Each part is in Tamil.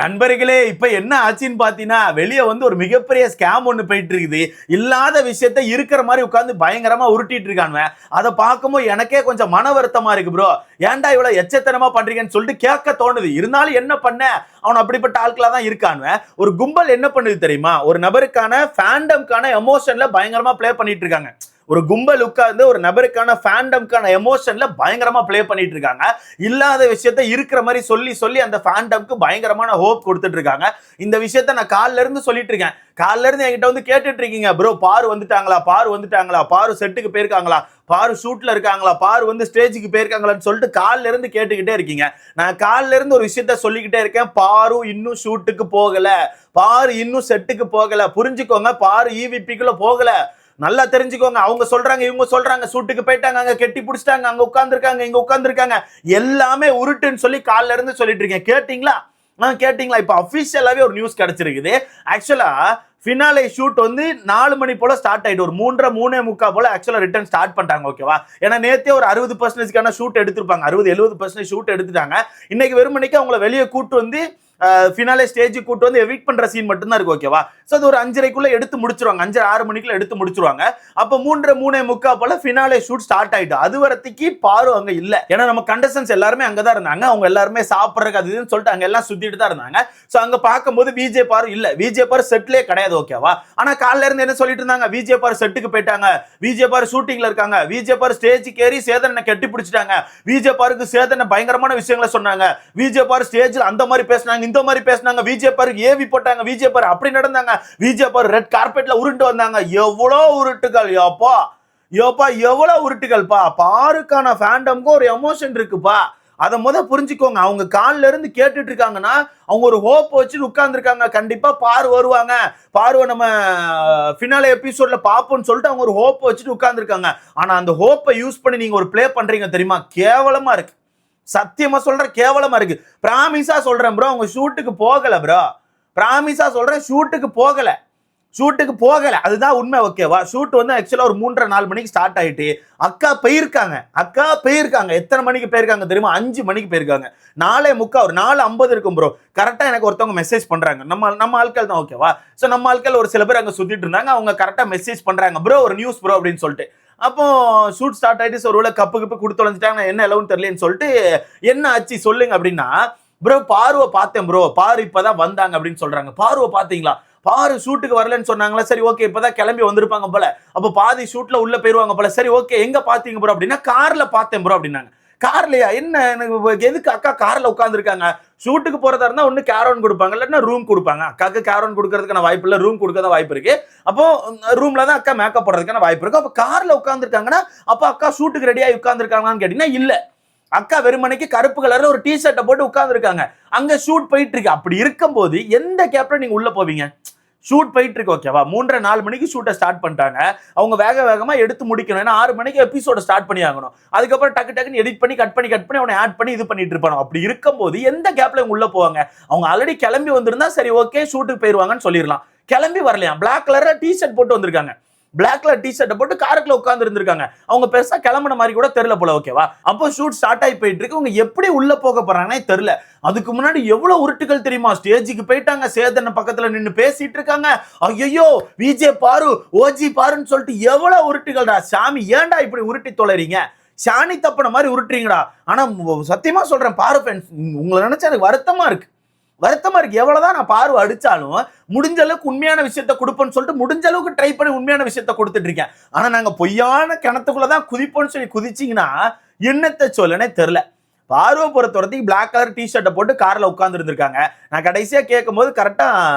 நண்பர்களே, இப்ப என்ன ஆச்சுன்னு பாத்தீங்கன்னா, வெளிய வந்து ஒரு மிகப்பெரிய ஸ்கேம் ஒண்ணு போயிட்டு இருக்குது. இல்லாத விஷயத்த இருக்கிற மாதிரி உட்கார்ந்து பயங்கரமா உருட்டிட்டு இருக்கானுவ. அத பார்க்கும்போது எனக்கே கொஞ்சம் மன வருத்தமா இருக்கு ப்ரோ. ஏன்டா இவ்வளவு எச்சத்தனமா பண்றீங்கன்னு சொல்லிட்டு கேட்க தோணுது. இருந்தாலும் என்ன பண்ண, அவன் அப்படிப்பட்ட ஆட்களா தான் இருக்கானுவ. ஒரு கும்பல் என்ன பண்ணுது தெரியுமா? ஒரு நபருக்கான ஃபேண்டம்கான எமோஷன்ல பயங்கரமா ப்ளே பண்ணிட்டு இருக்காங்க. ஒரு கும்பல் உட்கார்ந்து ஒரு நபருக்கான ஃபேண்டம்கான எமோஷன்ல பயங்கரமா ப்ளே பண்ணிட்டு இருக்காங்க. இல்லாத விஷயத்த இருக்கிற மாதிரி சொல்லி சொல்லி அந்த ஃபேண்டம்க்கு பயங்கரமான ஹோப் கொடுத்துட்டு இருக்காங்க. இந்த விஷயத்த நான் காலைல இருந்து சொல்லிட்டு இருக்கேன். காலைல இருந்து என்கிட்ட வந்து கேட்டுட்டு இருக்கீங்க, ப்ரோ பாரு வந்துட்டாங்களா, பாரு வந்துட்டாங்களா, பாரு செட்டுக்கு போயிருக்காங்களா, பாரு ஷூட்ல இருக்காங்களா, பாரு வந்து ஸ்டேஜுக்கு போயிருக்காங்களான்னு சொல்லிட்டு காலைல இருந்து கேட்டுக்கிட்டே இருக்கீங்க. நான் காலைல இருந்து ஒரு விஷயத்த சொல்லிக்கிட்டே இருக்கேன். பாரு இன்னும் ஷூட்டுக்கு போகல, பாரு இன்னும் செட்டுக்கு போகல. புரிஞ்சுக்கோங்க, பாரு ஈவிபிக்குள்ள போகல. நல்லா தெரிஞ்சுக்கோங்க. அவங்க சொல்றாங்க, இவங்க சொல்றாங்க, சூட்டுக்கு போயிட்டாங்க, அங்க கெட்டி பிடிச்சிட்டாங்க, அங்க உட்கார்ந்துருக்காங்க, இங்க உட்கார்ந்துருக்காங்க, எல்லாமே உருட்டுன்னு சொல்லி காலைல இருந்து சொல்லிட்டு இருக்கேன். கேட்டீங்களா? கேட்டீங்களா? இப்ப அபிஷியலாவே ஒரு நியூஸ் கிடைச்சிருக்குது. ஆக்சுவலா ஃபினாலே ஷூட் வந்து 4 மணி போல ஸ்டார்ட் ஆயிட்டு ஒரு 3:30 போல ஆக்சுவலா ரிட்டர்ன் ஸ்டார்ட் பண்ணிட்டாங்க. ஓகேவா? ஏன்னா நேத்தே ஒரு 60% ஷூட் எடுத்திருப்பாங்க. 60-70% ஷூட் எடுத்துட்டாங்க. இன்னைக்கு வெறும் மணிக்கு அவங்கள வெளியே கூட்டு வந்து ஃபினாலே ஸ்டேஜ் கூட்டு வந்து எவிக்ட் பண்ற சீன் மட்டும் தான் இருக்கு. ஓகேவா? சோ அது ஒரு 5:30க்குள்ள எடுத்து முடிச்சிருவாங்க. 5:30-6 மணிக்குள்ள எடுத்து முடிச்சிருவாங்க. அப்ப 3:30 போல ஃபினாலே ஷூட் ஸ்டார்ட் ஆயிட்டு அது வரத்திக்கு பாரு அங்க இல்ல. ஏன்னா நம்ம கண்டஸ்டன்ஸ் எல்லாருமே அங்கதான் இருந்தாங்க. அவங்க எல்லாருமே சாப்பிடுறதுக்கு அது இதுன்னு சொல்லிட்டு அங்க எல்லாம் சுத்திட்டு தான் இருந்தாங்க. சோ அங்க பார்க்கும்போது விஜே பாரு இல்ல. விஜே பாரு செட்லயே கிடையாது. ஓகேவா? ஆனா காலைல இருந்து என்ன சொல்லிட்டு இருந்தாங்க? விஜே பாரு செட்டுக்கு போயிட்டாங்க, விஜே பாரு ஷூட்டிங்ல இருக்காங்க, விஜே பாரு ஸ்டேஜுக்கு ஏறி சேதனை கட்டி பிடிச்சிட்டாங்க, விஜே பாருக்கு சேதனை பயங்கரமான விஷயங்களை சொன்னாங்க, விஜே பாரு ஸ்டேஜ்ல அந்த மாதிரி பேசினாங்க, இந்த மாதிரி பேசினாங்க, விஜே பாருக்கு ஏவி போட்டாங்க, விஜே பாரு அப்படி நடந்தாங்க, விஜே பாரு ரெட் கார்பெட்ல உருண்டு வந்தாங்க. எவ்வளவு உருட்டுகள் யோப்பா யோப்பா, எவ்வளவு உருட்டுகள்ப்பா. பாருக்கான ஃபேண்டம்க்கு ஒரு எமோஷன் இருக்குப்பா. அதை புரிஞ்சுக்கோங்க. அவங்க காலில இருந்து கேட்டுட்டு இருக்காங்கன்னா அவங்க ஒரு ஹோப் வச்சு உட்கார்ந்து இருக்காங்க. கண்டிப்பா பாரு வருவாங்க, பாருவை நம்ம ஃபினாலே எபிசோட்ல பாப்போம்னு சொல்லிட்டு அவங்க ஒரு ஹோப் வச்சுட்டு உட்கார்ந்து இருக்காங்க. ஆனா அந்த ஹோப்பை யூஸ் பண்ணி நீங்க ஒரு பிளே பண்றீங்க தெரியுமா? கேவலமா இருக்கு. சத்தியமா சொல்றேன், கேவலமா இருக்கு. பிராமிஸா சொல்றேன் ப்ரோ, அவங்க ஷூட்டுக்கு போகல ப்ரோ. பிராமிஸா சொல்றேன், ஷூட்டுக்கு போகல, ஷூட்டுக்கு போகல. அதுதான் உண்மை. ஓகேவா? ஷூட் வந்து ஆக்சுவலா ஒரு 3:30-4 மணிக்கு ஸ்டார்ட் ஆயிட்டு அக்கா போயிருக்காங்க. எத்தனை மணிக்கு போயிருக்காங்க தெரியுமா? 5 மணிக்கு போயிருக்காங்க. 4:45 ஒரு 4:50 இருக்கும் ப்ரோ. கரெக்டா எனக்கு ஒருத்தவங்க மெசேஜ் பண்றாங்க. நம்ம ஆட்கள் தான். ஓகேவா? சோ நம்ம ஆட்கள் ஒரு சில பேர் அங்க சுத்திட்டு இருந்தாங்க. அவங்க கரெக்டா மெசேஜ் பண்றாங்க, ப்ரோ ஒரு நியூஸ் ப்ரோ அப்படின்னு சொல்லிட்டு. அப்போ ஷூட் ஸ்டார்ட் ஆயிட்டு ஒரு வேளை கப்பு கொடுத்து தொலைஞ்சிட்டாங்க, என்ன எலவுன்னு தெரியலன்னு சொல்லிட்டு என்ன ஆச்சு சொல்லுங்க அப்படின்னா, ப்ரோ பார்வை பார்த்தேன் ப்ரோ, பாரு இப்பதான் வந்தாங்க அப்படின்னு சொல்றாங்க. பார்வை பாத்தீங்களா? பாரு ஷூட்டுக்கு வரலன்னு சொன்னாங்களா? சரி ஓகே, இப்பதான் கிளம்பி வந்திருப்பாங்க போல, அப்ப பாதி ஷூட்ல உள்ள போயிருவாங்க போல. சரி ஓகே, எங்க பாத்தீங்க ப்ரோ அப்படின்னா, கார்ல பார்த்தேன் ப்ரோ அப்படின்னாங்க. கார்லயா? என்ன எதுக்கு அக்கா கார்ல உட்கார்ந்து இருக்காங்க? ஷூட்டுக்கு போறதா இருந்தா ஒண்ணு கேரோன் கொடுப்பாங்க, இல்லன்னா ரூம் கொடுப்பாங்க. அக்காக்கு கேரோன் கொடுக்கறதுக்கான வாய்ப்பு இல்ல, ரூம் கொடுக்க தான் வாய்ப்பு இருக்கு. அப்போ ரூம்ல தான் அக்கா மேக்கப் போடுறதுக்கான வாய்ப்பு இருக்கு. அப்ப கார்ல உட்கார்ந்து இருக்காங்கன்னா அப்ப அக்கா ஷூட்டுக்கு ரெடியாகி உட்கார்ந்து இருக்காங்களான்னு கேட்டீங்கன்னா இல்ல. அக்கா வெறுமனைக்கு கருப்பு கலர்ல ஒரு டி ஷர்ட்டை போட்டு உட்கார்ந்து இருக்காங்க. அங்க ஷூட் போயிட்டு இருக்கு. அப்படி இருக்கும்போது எந்த கேப்ல நீங்க உள்ள போவீங்க? ஷூட் போயிட்டு இருக்கு. ஓகேவா? 3:30-4 மணிக்கு ஷூட்டை ஸ்டார்ட் பண்ணிட்டாங்க. அவங்க வேகமா எடுத்து முடிக்கணும். ஏன்னா 6 மணிக்கு எபிசோட ஸ்டார்ட் பண்ணி ஆகணும். அதுக்கப்புறம் டக்குன்னு எடிட் பண்ணி கட் பண்ணி அவனை ஆட் பண்ணி இது பண்ணிட்டு இருப்பாங்க. அப்படி இருக்கும்போது எந்த கேப்ல இவங்க உள்ள போவாங்க? அவங்க ஆல்ரெடி கிளம்பி வந்திருந்தா சரி ஓகே ஷூட்டுக்கு போயிருவாங்கன்னு சொல்லிடலாம். கிளம்பி வரலையா? பிளாக் கலர்ல டி ஷர்ட் போட்டு வந்திருக்காங்க. பிளாக் கலர் டி ஷர்ட்டை போட்டு காருக்குள்ள உட்கார்ந்து இருந்திருக்காங்க. அவங்க பெருசா கிளம்புன மாதிரி கூட தெரியல போல. ஓகேவா? அப்போ ஷூட் ஸ்டார்ட் ஆகி போயிட்டு இருக்கு. அவங்க எப்படி உள்ள போக போறாங்கன்னே தெரியல. அதுக்கு முன்னாடி எவ்வளவு உருட்டுகள் தெரியுமா? ஸ்டேஜுக்கு போயிட்டாங்க, சேதன பக்கத்துல நின்னு பேசிட்டு இருக்காங்க. ஐயோ விஜே பாரு, ஓஜி பாருன்னு சொல்லிட்டு எவ்வளவு உருட்டுகள்டா. சாமி ஏன்டா இப்படி உருட்டி தொலைறீங்க? சாணி தப்புன மாதிரி உருட்டுறீங்கடா. ஆனா சத்தியமா சொல்றேன், பாரு ஃப்ரெண்ட்ஸ், உங்களை நினைச்சா எனக்கு வருத்தமா இருக்கு. எவ்வளவுதான் நான் பார்வை அடிச்சாலும் முடிஞ்ச அளவுக்கு உண்மையான விஷயத்த கொடுப்போம்னு சொல்லிட்டு முடிஞ்ச அளவுக்கு ட்ரை பண்ணி உண்மையான விஷயத்த கொடுத்துட்டு இருக்கேன். ஆனா நாங்க பொய்யான கிணத்துக்குள்ளதான் குதிப்போம்னு சொல்லி குதிச்சீங்கன்னா என்னத்தை சொல்லனே தெரியல. பார்வை பொறுத்தவரைக்கும் பிளாக் கலர் டி ஷர்ட்டை போட்டு கார்ல உட்கார்ந்து இருந்திருக்காங்க. நான் கடைசியா கேட்கும் போது கரெக்டா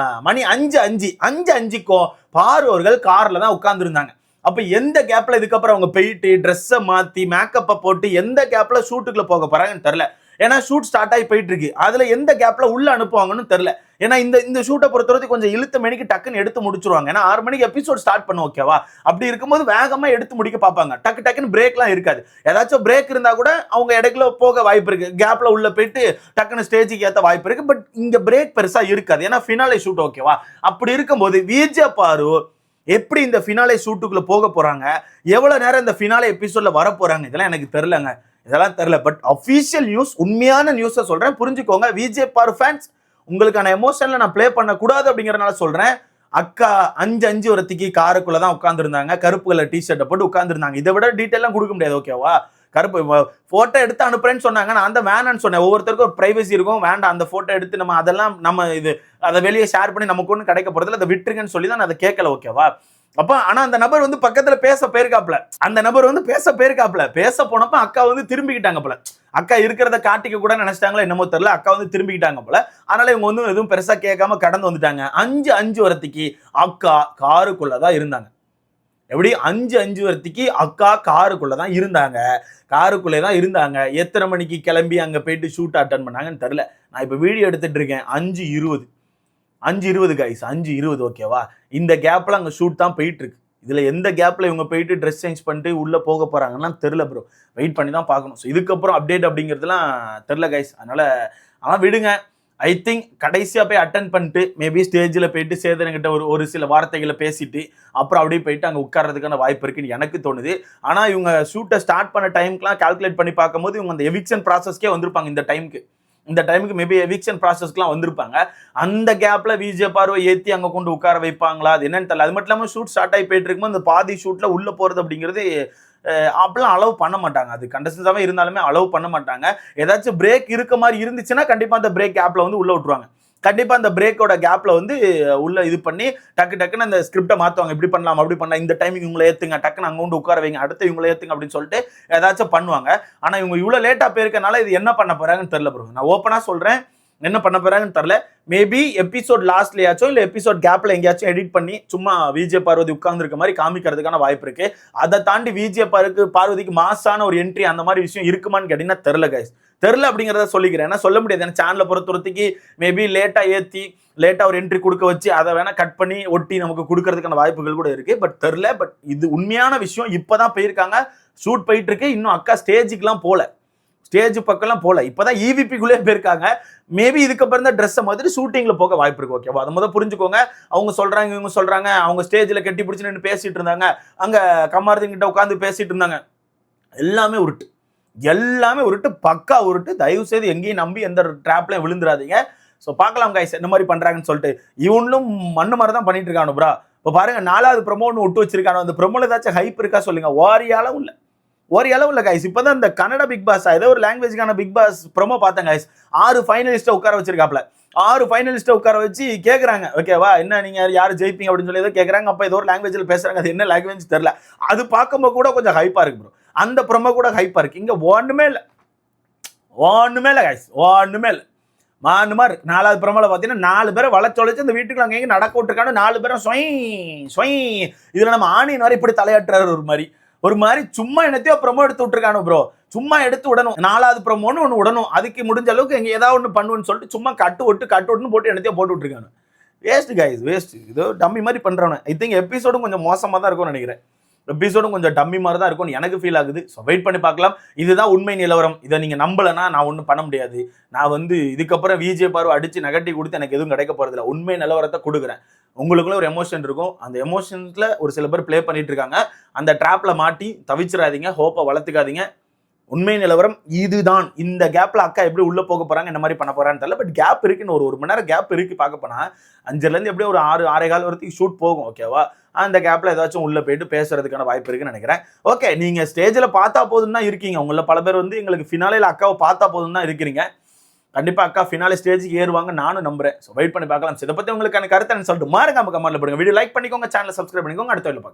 மணி 5:05க்கும் பார்வர்கள் கார்ல தான் உட்கார்ந்து இருந்தாங்க. அப்ப எந்த கேப்ல இதுக்கப்புறம் அவங்க போயிட்டு ட்ரெஸ்ஸை மாத்தி மேக்கப்பை போட்டு எந்த கேப்ல ஷூட்டுக்குள்ள போக போறாங்கன்னு தெரியல. ஏன்னா ஷூட் ஸ்டார்ட் ஆகி போயிட்டு இருக்கு. அதுல எந்த கேப்ல உள்ள அனுப்புவாங்கன்னு தெரியல. ஏன்னா இந்த ஷூட்டை பொறுத்தவரைக்கும் கொஞ்சம் இழுத்த மணிக்கு டக்குன்னு எடுத்து முடிச்சிருவாங்க. ஏன்னா 6 மணிக்கு எபிசோட் ஸ்டார்ட் பண்ணும். ஓகேவா? அப்படி இருக்கும்போது வேகமா எடுத்து முடிக்க பார்ப்பாங்க. டக்குன்னு பிரேக்லாம் இருக்காது. ஏதாச்சும் பிரேக் இருந்தா கூட அவங்க இடைக்குள்ள போக வாய்ப்பு இருக்கு. கேப்ல உள்ள போயிட்டு டக்குன்னு ஸ்டேஜுக்கு ஏற்ற வாய்ப்பு இருக்கு. பட் இங்க பிரேக் பெருசா இருக்காது. ஏன்னா ஃபினாலே ஷூட். ஓகேவா? அப்படி இருக்கும்போது விஜே பாரு எப்படி இந்த ஃபினாலே ஷூட்டுக்குள்ள போக போறாங்க, எவ்வளவு நேரம் இந்த ஃபினாலே எபிசோட்ல வர போறாங்க, இதெல்லாம் எனக்கு தெரியலங்க. பட் அபிஷியல் நியூஸ், உண்மையான நியூஸை சொல்றேன், புரிஞ்சுக்கோங்க. விஜே பாரு ஃபேன்ஸ் உங்களுக்கான எமோஷன்ல நான் ப்ளே பண்ணக்கூடாது அப்படிங்கறதுனால சொல்றேன். அக்கா 5 ஒருத்திக்கு காருக்குள்ளதான் உட்கார்ந்துருந்தாங்க, கருப்பு கலர் டிஷர்ட்டை போட்டு உட்கார்ந்துருந்தாங்க. இதை விட டீட்டெயிலாம் கொடுக்க முடியாது, ஓகேவா? கருப்பு போட்டோ எடுத்து அனுப்புறேன்னு சொன்னாங்க, நான் அந்த வேணான்னு சொன்னேன். ஒவ்வொருத்தருக்கும் ஒரு பிரைவசி இருக்கும், வேண்டாம் அந்த போட்டோ எடுத்து நம்ம அதெல்லாம் நம்ம இது அதை வெளியே ஷேர் பண்ணி நமக்கு ஒன்றும் கிடைக்க போறதில்ல, அதை விட்டுருங்கன்னு சொல்லி தான் நான் அதை கேட்கல, ஓகேவா? அப்ப ஆனா அந்த நபர் வந்து பக்கத்துல பேச போயிருக்காப்ல, அந்த நபர் வந்து பேச போயிருக்காப்ல, பேச போனப்ப அக்கா வந்து திரும்பிக்கிட்டாங்க போல. அக்கா இருக்கிறத காட்டிக்க கூட நினைச்சிட்டாங்களா என்னமோ தெரியல, அக்கா வந்து திரும்பிக்கிட்டாங்க போல. அதனால இவங்க வந்து எதுவும் பெருசா கேட்காம கடந்து வந்துட்டாங்க. 5 வரத்திக்கு அக்கா காருக்குள்ளதான் இருந்தாங்க. எப்படி 5 வரத்திக்கு அக்கா காருக்குள்ளதான் இருந்தாங்க, காருக்குள்ளே தான் இருந்தாங்க. எத்தனை மணிக்கு கிளம்பி அங்க போயிட்டு ஷூட் அட்டன் பண்ணாங்கன்னு தெரியல. நான் இப்ப வீடியோ எடுத்துட்டு இருக்கேன் 5:20 கைஸ், 5:20, ஓகேவா? இந்த கேப்ல அங்க ஷூட் தான் போயிட்டு இருக்கு. இதுல எந்த கேப்ல இவங்க போயிட்டு ட்ரெஸ் சேஞ்ச் பண்ணிட்டு உள்ள போக போறாங்கன்னா தெரியல ப்ரோ, வெயிட் பண்ணி தான் பார்க்கணும். ஸோ இதுக்கப்புறம் அப்டேட் அப்படிங்கிறதுலாம் தெரியல கைஸ். அதனால ஆனால் விடுங்க, ஐ திங்க் கடைசியா போய் அட்டன் பண்ணிட்டு மேபி ஸ்டேஜில் போயிட்டு சேதனங்கிட்ட ஒரு சில வார்த்தைகளை பேசிட்டு அப்புறம் அப்படியே போயிட்டு அங்கே உட்கார்றதுக்கான வாய்ப்பு இருக்குன்னு எனக்கு தோணுது. ஆனால் இவங்க ஷூட்டை ஸ்டார்ட் பண்ண டைம்க்குலாம் கால்குலேட் பண்ணி பார்க்கும்போது இவங்க அந்த எவிக்ஷன் ப்ராசஸ்க்கே வந்திருப்பாங்க. இந்த டைமுக்கு மேபி எவிக்ஷன் ப்ராசஸ்க்குலாம் வந்திருப்பாங்க. அந்த கேப்ல விஜே பார்வை ஏற்றி அங்கே கொண்டு உட்கார வைப்பாங்களா, அது என்னன்னு தெரியல. அது மட்டும் இல்லாமல் ஷூட் ஸ்டார்ட் ஆகி போயிட்டு இருக்கும்போது அந்த பாதி ஷூட்ல உள்ள போறது அப்படிங்கிறது அப்படிலாம் அலோவ் பண்ண மாட்டாங்க. அது கண்டஸ்டன்ஸாவே இருந்தாலுமே அலோவ் பண்ண மாட்டாங்க. ஏதாச்சும் பிரேக் இருக்க மாதிரி இருந்துச்சுன்னா கண்டிப்பா அந்த பிரேக் கேப்ல வந்து உள்ள விட்டுருவாங்க. கண்டிப்பா அந்த பிரேக்கோட கேப்ல வந்து உள்ள இது பண்ணி டக்குன்னு அந்த ஸ்கிரிப்டை மாத்துவாங்க. இப்படி பண்ணலாம், அப்படி பண்ணலாம், இந்த டைமிங் இவங்களை ஏத்துங்க, டக்குன்னு அங்க கொண்டு உட்கார வைங்க, அடுத்து இவங்களை ஏத்துங்க அப்படின்னு சொல்லிட்டு ஏதாச்சும் பண்ணுவாங்க. ஆனா இவங்க இவ்வளவு லேட்டா போயிருக்கனால இது என்ன பண்ண போறாங்கன்னு தெரியல ப்ரோ. நான் ஓப்பனா சொல்றேன், என்ன பண்ண போறாங்கன்னு தெரியல. மேபி எபிசோட் லாஸ்ட்லயாச்சும் இல்ல எபிசோட் கேப்ல எங்கேயாச்சும் எடிட் பண்ணி சும்மா விஜே பார்வதி உட்கார்ந்து இருக்க மாதிரி காமிக்கிறதுக்கான வாய்ப்பு இருக்கு. அதை தாண்டி விஜே பார்வதிக்கு மாசான ஒரு என்ட்ரி அந்த மாதிரி விஷயம் இருக்குமான்னு கேட்டீங்கன்னா தெரியல கைஸ். தெரியல அப்படிங்கிறத சொல்லிக்கிறேன். ஏன்னா சொல்ல முடியாது, ஏன்னா சேனலை பொறுத்தவரைக்கு மேபி லேட்டா ஏற்றி லேட்டா ஒரு என்ட்ரி கொடுக்க வச்சு அதை வேணா கட் பண்ணி ஒட்டி நமக்கு கொடுக்கறதுக்கான வாய்ப்புகள் கூட இருக்கு. பட் தெரியல. பட் இது உண்மையான விஷயம். இப்பதான் போயிருக்காங்க, ஷூட் போயிட்டு இருக்கு. இன்னும் அக்கா ஸ்டேஜுக்குலாம் போல, ஸ்டேஜ் பக்கம்லாம் போல, இப்பதான் இவிபிக்குள்ளே போயிருக்காங்க. மேபி இதுக்கப்புறம் தான் ட்ரெஸ்ஸை மாதிரி ஷூட்டிங்ல போக வாய்ப்பு இருக்கு, ஓகேவா? அதை முதல் புரிஞ்சுக்கோங்க. அவங்க சொல்றாங்க, இவங்க சொல்றாங்க, அவங்க ஸ்டேஜ்ல கட்டி பிடிச்சு நின்று பேசிட்டு இருந்தாங்க, அங்க கமாரதின் கிட்ட உட்காந்து பேசிட்டு இருந்தாங்க. எல்லாமே உருட்டு, எல்லாமே உருட்டு, பக்கா உருட்டு. தயவு செய்து எங்கேயும் நம்பி எந்த ட்ராப்லையும் விழுந்துடாதீங்க. ஸோ பார்க்கலாம் கைஸ் என்ன மாதிரி பண்றாங்கன்னு சொல்லிட்டு. இவனும் மண்ணு மாதிரி தான் பண்ணிட்டு இருக்கானு ப்ரா. இப்போ பாருங்க 4வது ப்ரோமோன்னு விட்டு வச்சிருக்கானு. அந்த ப்ரோமோல ஏதாச்சும் ஹைப் இருக்கா சொல்லுங்க. ஒரு அளவு இல்ல கைஸ். இப்பதான் இந்த கன்னட பிக் பாஸ் ஏதோ ஒரு லாங்குவேஜ்க்கான பிக் பாஸ் ப்ரோமோ பார்த்தேன் கைஸ். 6 ஃபைனலிஸ்ட்டை உட்கார வச்சிருக்காப்ல. 6 ஃபைனலிஸ்ட்டை உட்கார வச்சு கேட்குறாங்க, ஓகேவா, என்ன நீங்க யார் ஜெயிப்பீங்க அப்படின்னு சொல்லி ஏதோ கேட்குறாங்க. அப்போ ஏதோ ஒரு லாங்குவேஜில் பேசுறாங்க, அது என்ன லாங்குவேஜ் தெரியல. அது பார்க்கும்போது கூட கொஞ்சம் ஹைப்பா இருக்கு ப்ரோ. அந்த ப்ரோமோ கூட ஹைப்பா இருக்கு. இங்க ஒண்ணுமே இல்லை கைஸ், ஒண்ணுமே இல்லை. மானுமா இருக்கு. 4வது ப்ரோமோல பார்த்தீங்கன்னா 4 பேரை வளச்சொலைச்சு அந்த வீட்டுக்குள்ள அங்கேயும் நடக்க விட்டுருக்காங்க. 4 பேரும் சொய். இதுல நம்ம ஆணியின் வரை இப்படி தலையாட்டுறாரு ஒரு மாதிரி சும்மா என்னத்தையோ ப்ரோமோ எடுத்து விட்டுருக்கானு ப்ரோ. சும்மா எடுத்து விடணும், 4வது ப்ரோமோன்னு ஒன்று விடணும், அதுக்கு முடிஞ்ச அளவுக்கு எங்க ஏதாவது ஒன்று பண்ணுவேன்னு சொல்லிட்டு சும்மா கட்டு ஒட்டுன்னு போட்டு என்னத்தையோ போட்டு விட்டுருக்கானு. Waste guys, waste. இதோ டம்மி மாதிரி பண்றவன. ஐ திங்க் எபிசோடும் கொஞ்சம் மோசமா தான் இருக்கும்னு நினைக்கிறேன். எபிசோடும் கொஞ்சம் டம்மி மாதிரி தான் இருக்கும்னு எனக்கு ஃபீல் ஆகுது. ஸோ வெயிட் பண்ணி பார்க்கலாம். இதுதான் உண்மை நிலவரம். இதை நீங்க நம்பலன்னா நான் ஒன்றும் பண்ண முடியாது. நான் வந்து இதுக்கப்புறம் விஜே பார்வை அடிச்சு நெகட்டிவ் கொடுத்து எனக்கு எதுவும் கிடைக்க போறதில்ல. உண்மை நிலவரத்தை கொடுக்குறேன். உங்களுக்குள்ள ஒரு எமோஷன் இருக்கும், அந்த எமோஷன்ஸ்ல ஒரு சில பேர் ப்ளே பண்ணிட்டு இருக்காங்க. அந்த ட்ராப்ல மாட்டி தவிச்சிடாதீங்க, ஹோப்பை வளர்த்துக்காதீங்க. உண்மை நிலவரம் இதுதான். இந்த கேப்ல அக்கா எப்படி உள்ள போக போறாங்க, என்ன மாதிரி பண்ண போறான்னு தெரியல. பட் கேப் இருக்குன்னு ஒரு மணி நேரம் கேப் இருக்கு. பார்க்க போனா 5லேருந்து எப்படியும் ஒரு 6 வரைக்கும் ஷூட் போகும், ஓகேவா? அந்த கேப்ல ஏதாச்சும் உள்ள போயிட்டு பேசுறதுக்கான வாய்ப்பு இருக்குன்னு நினைக்கிறேன். ஓகே, நீங்க ஸ்டேஜ்ல பார்த்தா போதும் தான் இருக்கீங்க. உங்கள பல பேர் வந்து எங்களுக்கு ஃபினாலேல அக்காவை பார்த்தா போதும் தான் இருக்கிறீங்க. கண்டிப்பா அக்கா ஃபினாலே ஸ்டேஜுக்கு ஏறுவாங்க நானும் நம்புறேன். ஸோ வெயிட் பண்ணி பார்க்கலாம். இதை பத்தி உங்களுக்கான கருத்தை சொல்லிட்டு மாறுங்க கமெண்ட்ல போடுங்க. வீடியோ லைக் பண்ணிக்கோங்க, சேனலை சப்ஸ்கிரைப் பண்ணிக்கோங்க. அடுத்த வீடியோல பார்க்கலாம்.